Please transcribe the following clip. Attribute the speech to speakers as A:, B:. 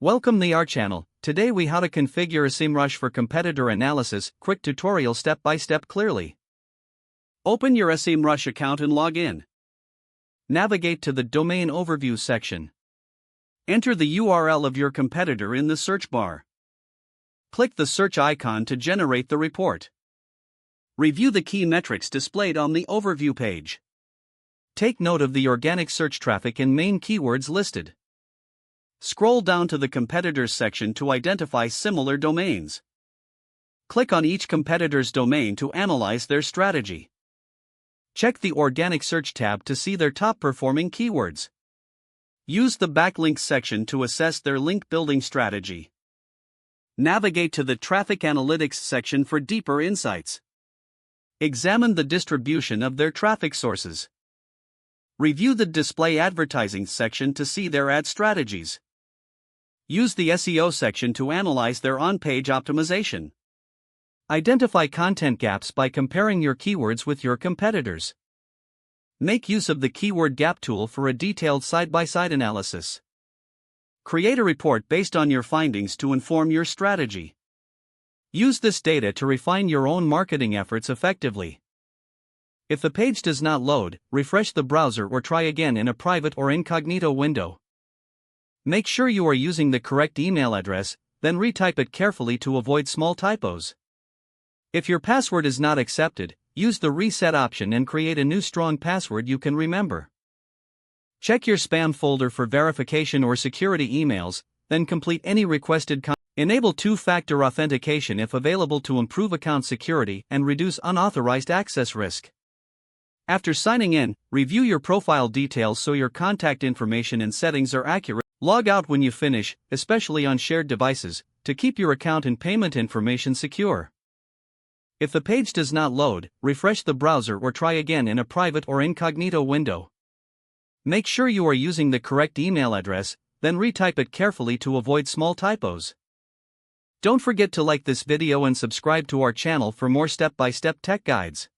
A: Welcome to our channel. Today we how to configure a SEMrush for competitor analysis, quick tutorial step by step clearly. Open your SEMrush account and log in. Navigate to the domain overview section. Enter the URL of your competitor in the search bar. Click the search icon to generate the report. Review the key metrics displayed on the overview page. Take note of the organic search traffic and main keywords listed. Scroll down to the competitors section to identify similar domains. Click on each competitor's domain to analyze their strategy. Check the organic search tab to see their top performing keywords. Use the backlinks section to assess their link building strategy. Navigate to the traffic analytics section for deeper insights. Examine the distribution of their traffic sources. Review the display advertising section to see their ad strategies. Use the SEO section to analyze their on-page optimization. Identify content gaps by comparing your keywords with your competitors. Make use of the keyword gap tool for a detailed side-by-side analysis. Create a report based on your findings to inform your strategy. Use this data to refine your own marketing efforts effectively. If the page does not load, refresh the browser or try again in a private or incognito window. Make sure you are using the correct email address, then retype it carefully to avoid small typos. If your password is not accepted, use the reset option and create a new strong password you can remember. Check your spam folder for verification or security emails, then complete any requested content. Enable two-factor authentication if available to improve account security and reduce unauthorized access risk. After signing in, review your profile details so your contact information and settings are accurate. Log out when you finish, especially on shared devices, to keep your account and payment information secure. If the page does not load, refresh the browser or try again in a private or incognito window. Make sure you are using the correct email address, then retype it carefully to avoid small typos. Don't forget to like this video and subscribe to our channel for more step-by-step tech guides.